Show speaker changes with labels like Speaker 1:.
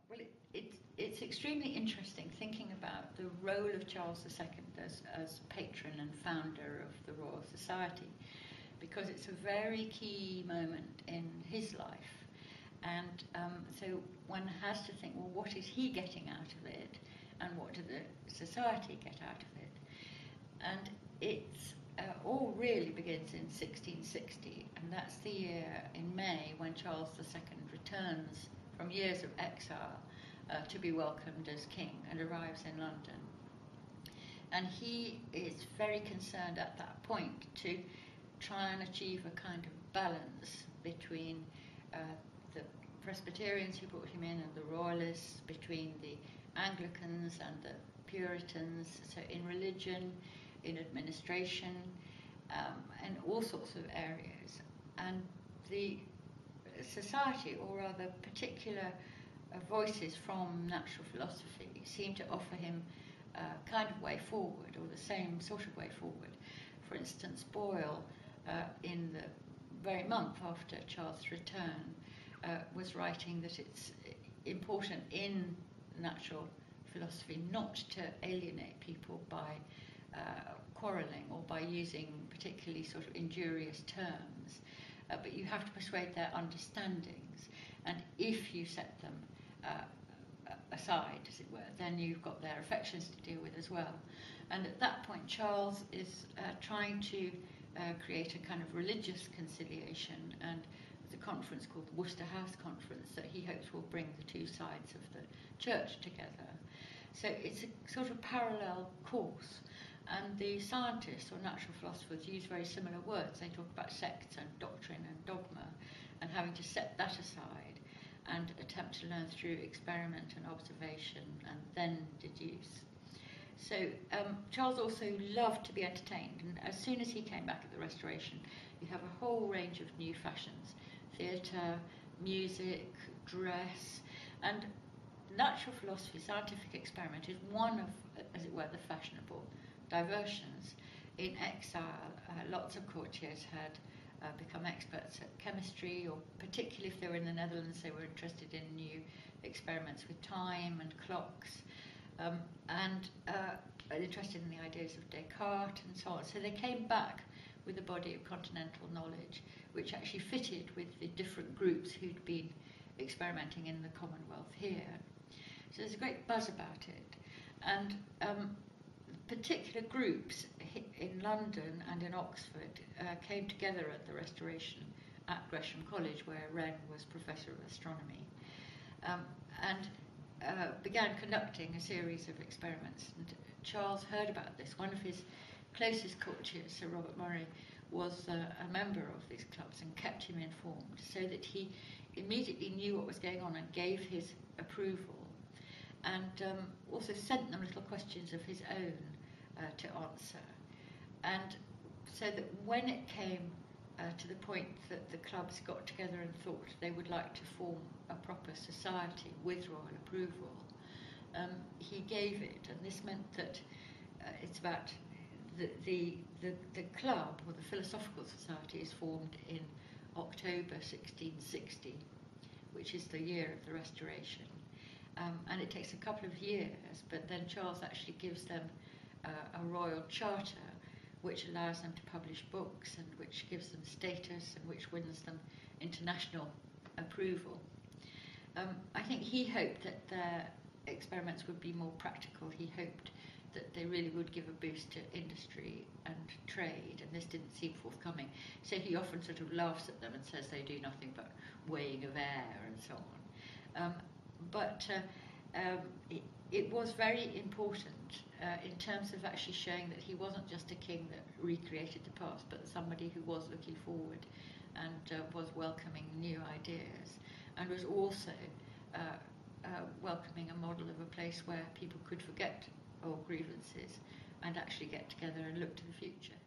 Speaker 1: Well, it's extremely interesting thinking about the role of Charles II as patron and founder of the Royal Society, because it's a very key moment in his life. And so one has to think, well, what is he getting out of it, and what did the society get out of it? And it's all really begins in 1660, and that's the year in May when Charles II returns from years of exile to be welcomed as king and arrives in London. And he is very concerned at that point to try and achieve a kind of balance between the Presbyterians who brought him in and the Royalists, between the Anglicans and the Puritans, so in religion, in administration, and all sorts of areas. And the society, or rather particular voices from natural philosophy, seem to offer him a kind of way forward, or the same sort of way forward. For instance, Boyle, in the very month after Charles' return, was writing that it's important in natural philosophy not to alienate people by quarrelling or by using particularly sort of injurious terms, but you have to persuade their understandings, and if you set them aside, as it were, then you've got their affections to deal with as well. And at that point, Charles is trying to create a kind of religious conciliation, and the conference called the Worcester House Conference that he hopes will bring the two sides of the church together. So it's a sort of parallel course, and the scientists or natural philosophers use very similar words. They talk about sects and doctrine and dogma, and having to set that aside and attempt to learn through experiment and observation and then deduce. So Charles also loved to be entertained, and as soon as he came back at the Restoration, you have a whole range of new fashions: theatre, music, dress, and natural philosophy, scientific experiment, is one of, as it were, the fashionable diversions. In exile, lots of courtiers had become experts at chemistry, or particularly if they were in the Netherlands, they were interested in new experiments with time and clocks, and interested in the ideas of Descartes and so on. So they came back with a body of continental knowledge which actually fitted with the different groups who'd been experimenting in the Commonwealth here. So there's a great buzz about it, and particular groups in London and in Oxford came together at the Restoration at Gresham College, where Wren was Professor of Astronomy, and began conducting a series of experiments. And Charles heard about this. One of his closest courtiers, Sir Robert Murray, was a member of these clubs and kept him informed, so that he immediately knew what was going on and gave his approval, and also sent them little questions of his own to answer. And so that when it came to the point that the clubs got together and thought they would like to form a proper society with royal approval, he gave it. And this meant that it's about the club, or the Philosophical Society, is formed in October 1660, which is the year of the Restoration. And it takes a couple of years, but then Charles actually gives them a royal charter which allows them to publish books, and which gives them status, and which wins them international approval. I think he hoped that their experiments would be more practical. He hoped that they really would give a boost to industry and trade, and this didn't seem forthcoming. So he often sort of laughs at them and says they do nothing but weighing of air and so on. But it was very important in terms of actually showing that he wasn't just a king that recreated the past, but somebody who was looking forward and was welcoming new ideas, and was also welcoming a model of a place where people could forget old grievances and actually get together and look to the future.